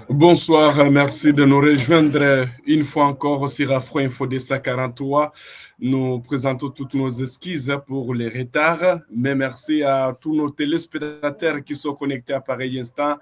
Bonsoir, merci de nous rejoindre une fois encore sur Afro Info DC 43. Nous présentons toutes nos excuses pour les retards, mais merci à tous nos téléspectateurs qui sont connectés à pareil instant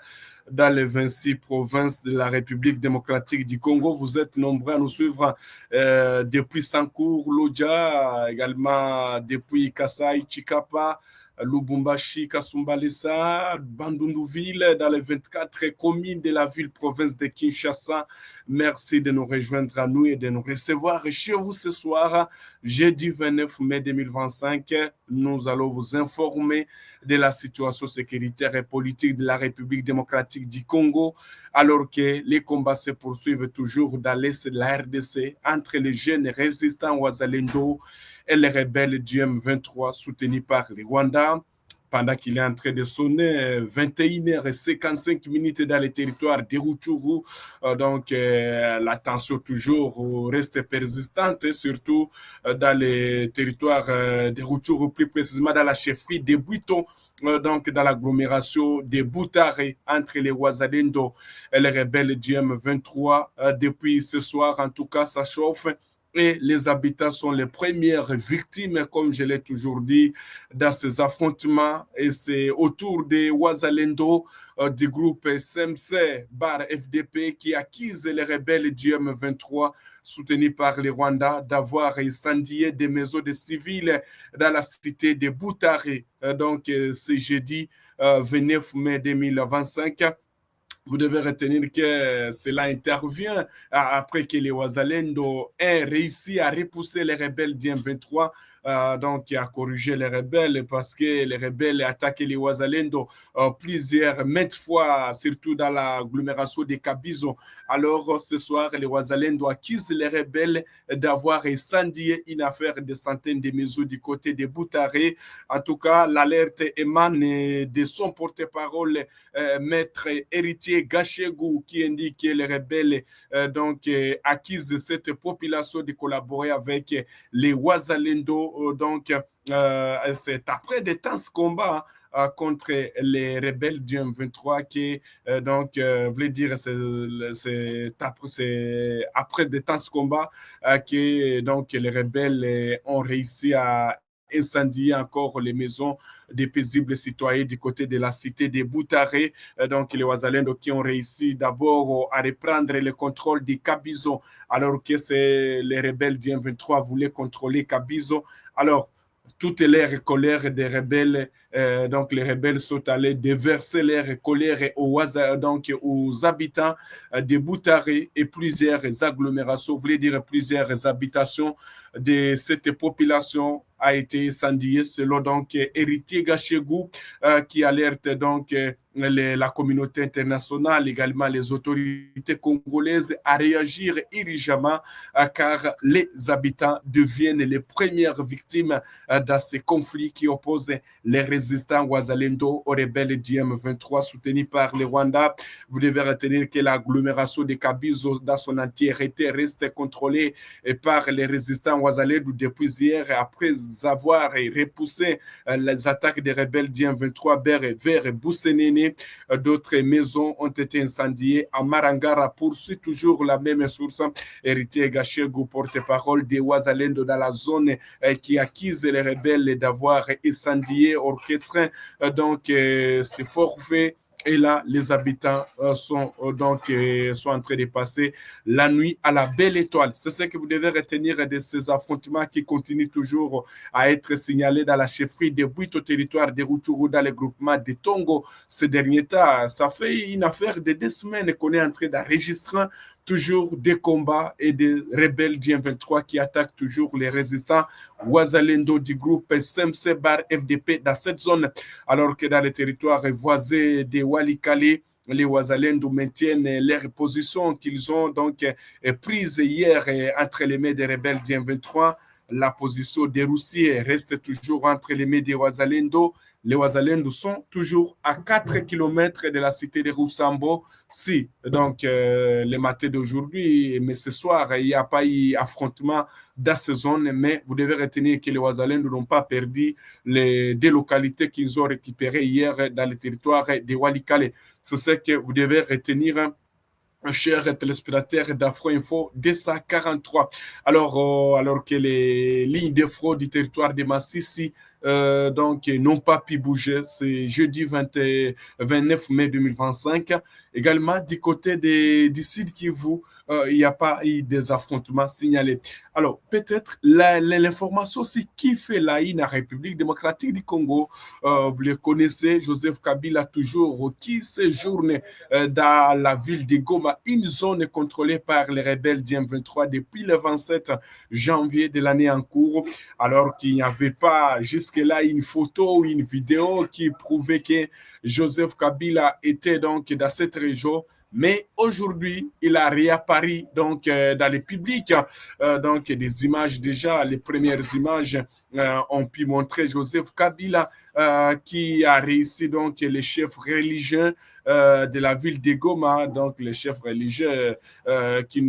dans les 26 provinces de la République démocratique du Congo. Vous êtes nombreux à nous suivre depuis Sankour, Lodja, également depuis Kasai, Chikapa, Lubumbashi, Kasumbalesa, Bandundouville, dans les 24 communes de la ville-province de Kinshasa. Merci de nous rejoindre à nous et de nous recevoir chez vous ce soir, jeudi 29 mai 2025. Nous allons vous informer de la situation sécuritaire et politique de la République démocratique du Congo, alors que les combats se poursuivent toujours dans l'est de la RDC entre les jeunes résistants Ouazalendo et les rebelles du M23 soutenus par le Rwanda. Pendant qu'il est en train de sonner 21h55 dans les territoires de Rutshuru. Donc, la tension toujours reste persistante, surtout dans les territoires de Rutshuru, plus précisément dans la chefferie de Buito, donc dans l'agglomération de Butare, entre les Ouazalendo et les rebelles du M23. Depuis ce soir, en tout cas, ça chauffe. Et les habitants sont les premières victimes, comme je l'ai toujours dit, dans ces affrontements. Et c'est autour des Ouazalendo, du groupe SMC bar FDP qui accuse les rebelles du M23 soutenus par les Rwandais d'avoir incendié des maisons de civils dans la cité de Butare. Donc, c'est jeudi 29 mai 2025. Vous devez retenir que cela intervient après que les Ouazalendo aient réussi à repousser les rebelles du M23, donc à corriger les rebelles parce que les rebelles attaquaient les Ouazalendo plusieurs maintes fois, surtout dans l'agglomération de Kabizo. Alors ce soir, les Ouazalendo accusent les rebelles d'avoir incendié une affaire de centaines de maisons du côté de Butare. En tout cas, l'alerte émane de son porte-parole, maître héritier Gachegou, qui indique que les rebelles accusent cette population de collaborer avec les Ouazalendo. Donc, c'est après de intenses combats contre les rebelles du M23 qui, voulait dire, c'est après de intenses combats que donc, les rebelles ont réussi à incendier encore les maisons des paisibles citoyens du côté de la cité de Butare. Donc, les Ouazalendo qui ont réussi d'abord à reprendre le contrôle de Kabizo, alors que les rebelles du M23 voulaient contrôler Kabizo. Alors, toute leur colère des rebelles, donc les rebelles sont allés déverser leur colère aux habitants de Butare et plusieurs agglomérations, voulait dire plusieurs habitations de cette population a été incendiée selon donc héritier Gachegou qui alerte donc la communauté internationale, également les autorités congolaises à réagir urgemment car les habitants deviennent les premières victimes dans ces conflits qui opposent les résistants Ouazalendo aux rebelles du M23 soutenus par le Rwanda. Vous devez retenir que l'agglomération de Kabizo dans son entièreté reste contrôlée par les résistants Ouazalendo depuis hier après avoir repoussé les attaques des rebelles du M23 vers Boussénéné. D'autres maisons ont été incendiées à Marangara. Poursuit toujours la même source. Héritier Gachegou, porte-parole des Ouazalendo dans la zone qui accuse les rebelles d'avoir incendié, orchestré ces forfaits. Et là, les habitants sont en train de passer la nuit à la belle étoile. C'est ce que vous devez retenir de ces affrontements qui continuent toujours à être signalés dans la chefferie de Buito, au territoire de Rutshuru, dans le groupement de Tongo. Ces derniers temps, ça fait une affaire de 2 semaines qu'on est en train d'enregistrer toujours des combats et des rebelles du M23 qui attaquent toujours les résistants Ouazalendo du groupe SMC bar FDP dans cette zone, alors que dans les territoires voisins de Walikale, les Ouazalendo maintiennent leur position qu'ils ont donc prise hier entre les mains des rebelles du M23. La position des Roussiers reste toujours entre les mains des Ouazalendo. Les Ouazalendo sont toujours à 4 km de la cité de Roussambo. Si, donc, le matin d'aujourd'hui, mais ce soir, il n'y a pas eu affrontement dans ces zones, mais vous devez retenir que les Ouazalendo n'ont pas perdu les 2 localités qu'ils ont récupérées hier dans le territoire de Walikale. C'est ce que vous devez retenir, hein, chers téléspectateurs d'Afro Info, DSA 43. Alors que les lignes de fraude du territoire de Massissi donc n'ont pas pu bouger, c'est jeudi 29 mai 2025. Également, du côté du Sud Kivu, il n'y a pas eu des affrontements signalés. Alors, peut-être l'information aussi qui fait la haine à la République démocratique du Congo, vous le connaissez, Joseph Kabila toujours qui séjourne dans la ville de Goma, une zone contrôlée par les rebelles du M23 depuis le 27 janvier de l'année en cours, alors qu'il n'y avait pas jusque-là une photo ou une vidéo qui prouvait que Joseph Kabila était donc dans cette région. Mais aujourd'hui, il a réapparu donc dans le public. Donc des images déjà, les premières images ont pu montrer Joseph Kabila qui a réussi donc les chefs religieux de la ville de Goma, donc les chefs religieux qui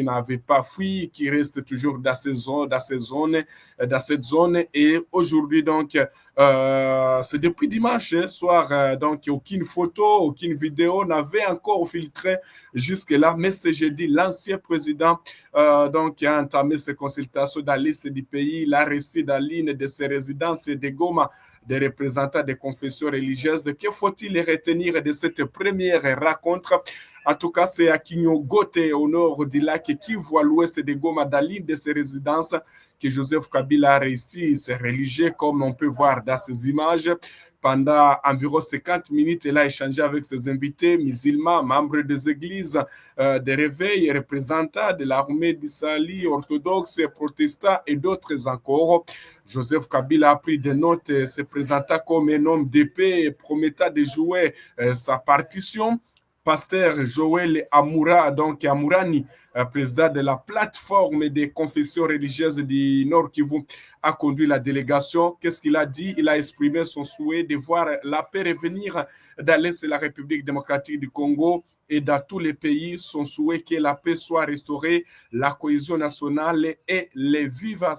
n'avaient pas fui, qui restent toujours dans cette zone. Et aujourd'hui, donc, c'est depuis dimanche soir, donc aucune photo, aucune vidéo n'avait encore filtré jusque-là, mais c'est jeudi, l'ancien président donc, a entamé ses consultations dans la liste du pays, il a reçu dans l'une de ses résidences de Goma des représentants des confessions religieuses. Que faut-il retenir de cette première rencontre? En tout cas, c'est à Kinyogote, au nord du lac Kivu, à l'ouest de Goma, dans l'une de ses résidences, que Joseph Kabila a réussi ses religieux, comme on peut voir dans ces images. Pendant environ 50 minutes, il a échangé avec ses invités musulmans, membres des églises, des réveils, représentants de l'armée d'Israël, orthodoxe, protestants et d'autres encore. Joseph Kabila a pris des notes, se présentant comme un homme d'épée, promettant de jouer sa partition. Pasteur Joël Amoura, donc Amourani, président de la plateforme des confessions religieuses du Nord Kivu, a conduit la délégation. Qu'est-ce qu'il a dit? Il a exprimé son souhait de voir la paix revenir dans l'Est de la République démocratique du Congo et dans tous les pays. Son souhait que la paix soit restaurée, la cohésion nationale et les vivre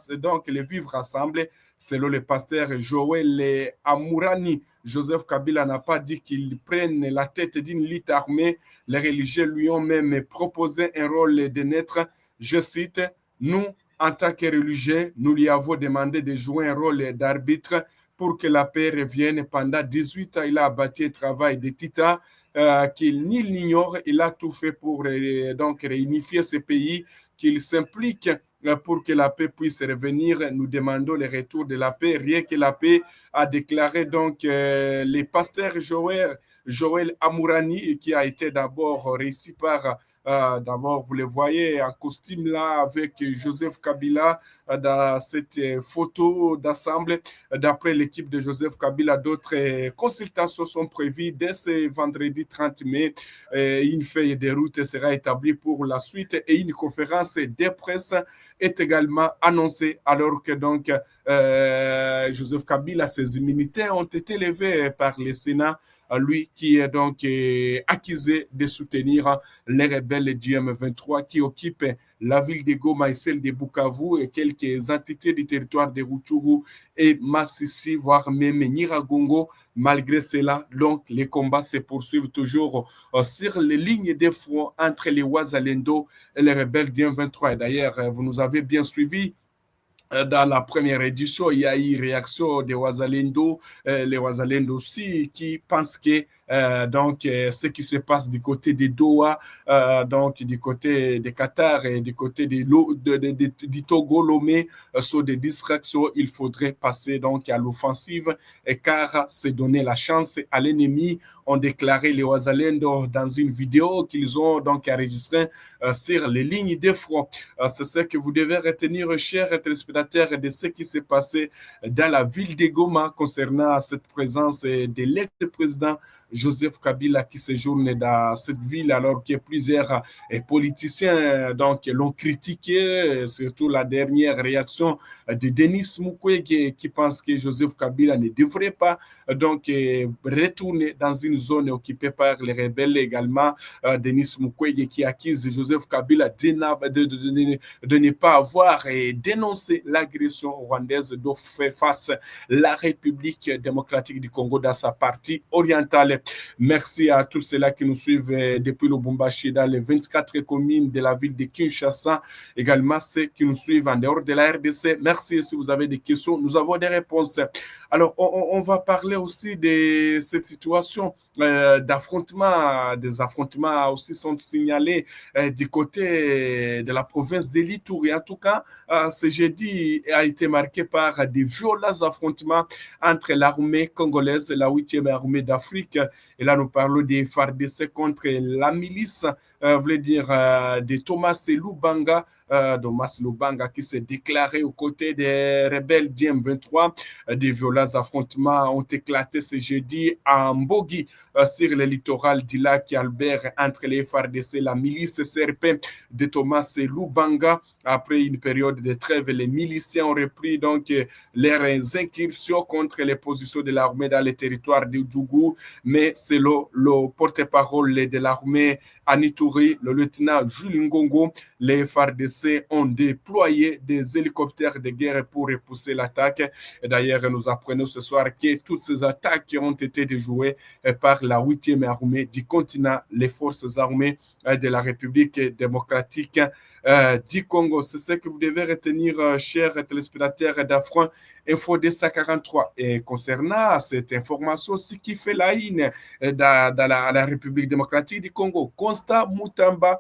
ensemble. Selon le pasteur Joël Amourani, Joseph Kabila n'a pas dit qu'il prenne la tête d'une élite armée. Les religieux lui ont même proposé un rôle de naître. Je cite, nous, en tant que religieux, nous lui avons demandé de jouer un rôle d'arbitre pour que la paix revienne. Pendant 18 ans, il a abattu le travail de Tita, qu'il n'ignore. Il a tout fait pour donc réunifier ce pays, qu'il s'implique pour que la paix puisse revenir. Nous demandons le retour de la paix, rien que la paix, a déclaré donc le pasteur Joël Amourani, qui a été d'abord réussi par d'abord, vous le voyez en costume là avec Joseph Kabila dans cette photo d'assemblée. D'après l'équipe de Joseph Kabila, d'autres consultations sont prévues dès ce vendredi 30 mai. Une feuille de route sera établie pour la suite et une conférence de presse est également annoncée alors que donc Joseph Kabila, ses immunités ont été levées par le Sénat, lui qui est donc accusé de soutenir les rebelles du M23 qui occupent la ville de Goma et celle de Bukavu et quelques entités du territoire de Rutshuru et Massissi, voire même Nyiragongo. Malgré cela, donc, les combats se poursuivent toujours sur les lignes de front entre les Wazalendo et les rebelles du M23. Et d'ailleurs, vous nous avez bien suivis. Dans la première édition, il y a eu réaction des Wazalendo, les Wazalendo aussi, qui pensent que donc ce qui se passe du côté de Doha, donc du côté de Qatar et du côté du Togo, Lomé, sont des distractions. Il faudrait passer donc à l'offensive, car c'est donner la chance à l'ennemi, ont déclaré les Wazalendo dans une vidéo qu'ils ont donc enregistrée sur les lignes de front. C'est ce que vous devez retenir, chers téléspectateurs, de ce qui s'est passé dans la ville de Goma concernant cette présence de l'ex-président Joseph Kabila qui séjourne dans cette ville alors que plusieurs politiciens donc l'ont critiqué, surtout la dernière réaction de Denis Mukwege qui pense que Joseph Kabila ne devrait pas donc retourner dans une zone occupée par les rebelles également. Denis Mukwege qui accuse Joseph Kabila de ne pas avoir dénoncé l'agression rwandaise dont fait face la République démocratique du Congo dans sa partie orientale. Merci à tous ceux-là qui nous suivent depuis Lubumbashi dans les 24 communes de la ville de Kinshasa, également ceux qui nous suivent en dehors de la RDC. Merci. Si vous avez des questions, nous avons des réponses. Alors, on va parler aussi de cette situation d'affrontement. Des affrontements aussi sont signalés du côté de la province de l'Ituri. En tout cas, ce jeudi a été marqué par des violents affrontements entre l'armée congolaise et la 8e armée d'Afrique. Et là, nous parlons des FARDC contre la milice, voulait dire de Thomas Lubanga. Thomas Lubanga qui s'est déclaré aux côtés des rebelles d'IM23. Des violents affrontements ont éclaté ce jeudi à Mbogi, sur le littoral du lac Albert, entre les FARDC et la milice CRP de Thomas Lubanga. Après une période de trêve, les miliciens ont repris donc leurs incursions contre les positions de l'armée dans les territoires du Djougou. Mais selon le porte-parole de l'armée à Ituri, le lieutenant Jules Ngongo, les FARDC ont déployé des hélicoptères de guerre pour repousser l'attaque. D'ailleurs, nous apprenons ce soir que toutes ces attaques ont été déjouées par la 8e armée du continent, les forces armées de la République démocratique du Congo. C'est ce que vous devez retenir, chers téléspectateurs d'Afrique Info 243. Et concernant cette information, ce qui fait la haine dans la République démocratique du Congo, Constant Mutamba,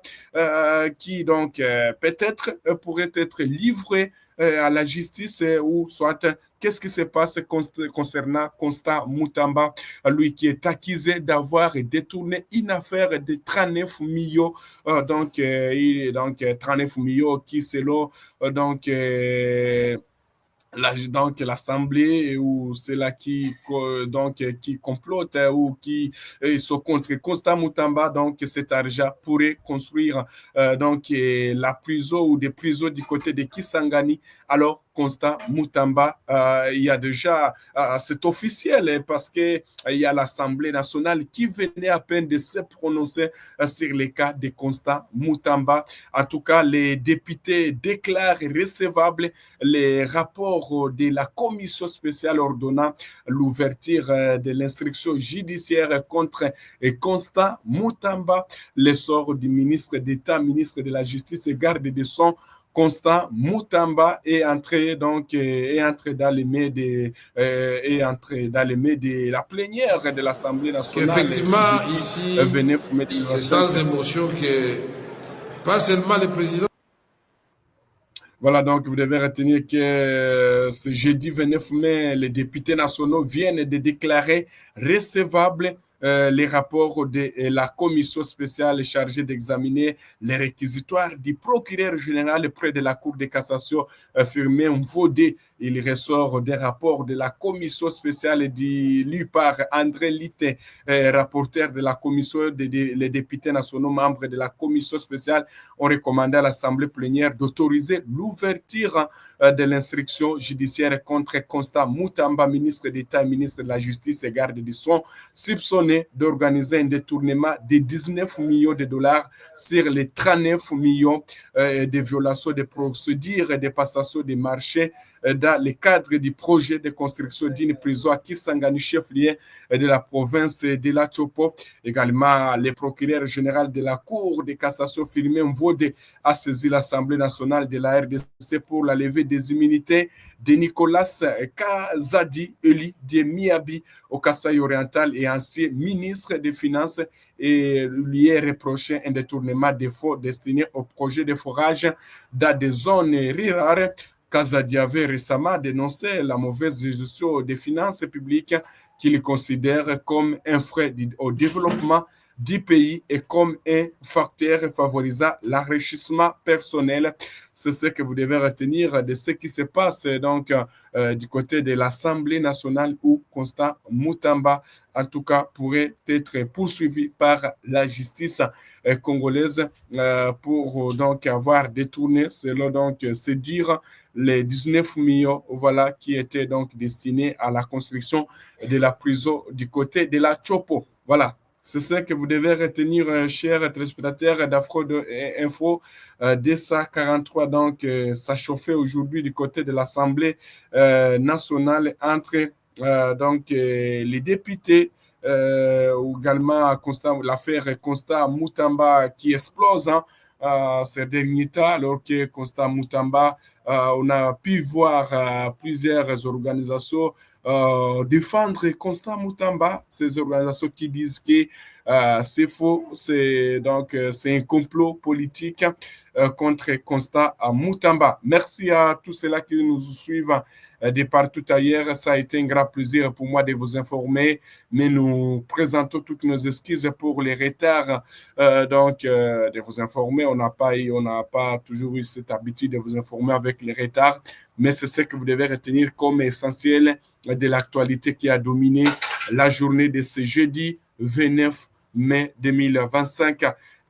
qui donc peut-être pourrait être livré à la justice ou soit qu'est-ce qui se passe concernant Constant Mutamba, lui qui est accusé d'avoir détourné une affaire de 39 millions, donc 39 millions qui selon donc l'Assemblée ou ceux-là qui complotent ou qui sont contre Constant Mutamba, donc cet argent pourrait construire la prison ou des prisons du côté de Kisangani. Alors Constant Mutamba, il y a déjà, c'est officiel parce que il y a l'Assemblée nationale qui venait à peine de se prononcer sur les cas de Constant Mutamba. En tout cas, les députés déclarent recevables les rapports de la commission spéciale ordonnant l'ouverture de l'instruction judiciaire contre Constant Mutamba. L'essor du ministre d'État, ministre de la Justice et garde des Sceaux, Constant Mutamba est entré dans les mains de la plénière de l'Assemblée nationale. Effectivement, ici, c'est sans émotion que pas seulement le président. Voilà, donc vous devez retenir que ce jeudi 29 mai, les députés nationaux viennent de déclarer recevables les rapports de la commission spéciale chargée d'examiner les réquisitoires du procureur général près de la Cour de cassation, Firmin Vodé. Il ressort des rapports de la commission spéciale lue par André Litté, rapporteur de la commission. Les députés nationaux membres de la commission spéciale ont recommandé à l'Assemblée plénière d'autoriser l'ouverture de l'instruction judiciaire contre Constant Mutamba, ministre d'État et ministre de la Justice et garde des Sceaux, soupçonné d'organiser un détournement de 19 millions de dollars sur les 39 millions de violations de procédures et de passation des marchés dans le cadre du projet de construction d'une prison à Kisangani, chef-lieu de la province de la Chopo. Également, le procureur général de la Cour de cassation, Firmin Vodé, a saisi l'Assemblée nationale de la RDC pour la levée des immunités de Nicolas Kazadi, élu de Miabi au Kasaï oriental et ancien ministre des Finances, et lui est reproché un détournement de fonds destiné au projet de forage dans des zones rurales. Kazadi avait récemment dénoncé la mauvaise gestion des finances publiques qu'il considère comme un frein au développement du pays et comme un facteur favorisant l'enrichissement personnel. C'est ce que vous devez retenir de ce qui se passe donc du côté de l'Assemblée nationale où Constant Mutamba, en tout cas, pourrait être poursuivi par la justice congolaise pour donc avoir détourné, selon donc c'est dire, les 19 millions, voilà, qui étaient donc destinés à la construction de la prison du côté de la Chopo. Voilà. C'est ça que vous devez retenir, chers téléspectateurs d'Afro Info 243. Donc, ça chauffait aujourd'hui du côté de l'Assemblée nationale entre les députés ou également l'affaire Constant Moutamba qui explose ces derniers temps, alors que Constant Moutamba, on a pu voir plusieurs organisations défendre Constant Moutamba, ces organisations qui disent que c'est faux, c'est un complot politique contre Constant Moutamba. Merci à tous ceux-là qui nous suivent de partout ailleurs. Ça a été un grand plaisir pour moi de vous informer, mais nous présentons toutes nos excuses pour les retards de vous informer. On n'a pas toujours eu cette habitude de vous informer avec les retards, mais c'est ce que vous devez retenir comme essentiel de l'actualité qui a dominé la journée de ce jeudi 29 mai 2025.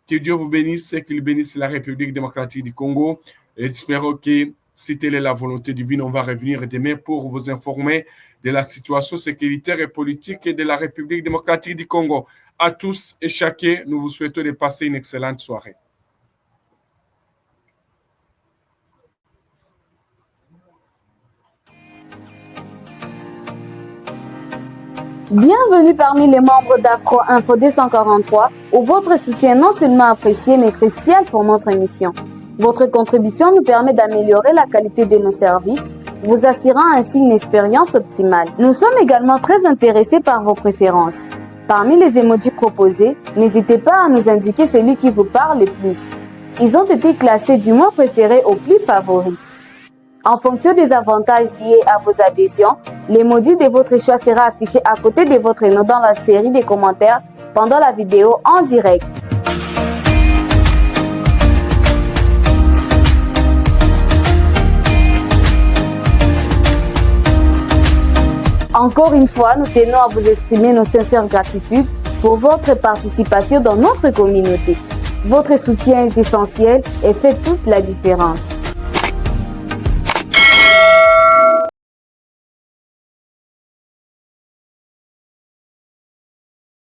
Que Dieu vous bénisse et qu'il bénisse la République démocratique du Congo. Et espérons que si telle est la volonté divine, on va revenir demain pour vous informer de la situation sécuritaire et politique de la République démocratique du Congo. À tous et chacun, nous vous souhaitons de passer une excellente soirée. Bienvenue parmi les membres d'Afro Info 243, où votre soutien non seulement apprécié, mais crucial pour notre émission. Votre contribution nous permet d'améliorer la qualité de nos services, vous assurant ainsi une expérience optimale. Nous sommes également très intéressés par vos préférences. Parmi les emojis proposés, n'hésitez pas à nous indiquer celui qui vous parle le plus. Ils ont été classés du moins préféré au plus favori. En fonction des avantages liés à vos adhésions, l'emoji de votre choix sera affiché à côté de votre nom dans la série des commentaires pendant la vidéo en direct. Encore une fois, nous tenons à vous exprimer nos sincères gratitudes pour votre participation dans notre communauté. Votre soutien est essentiel et fait toute la différence.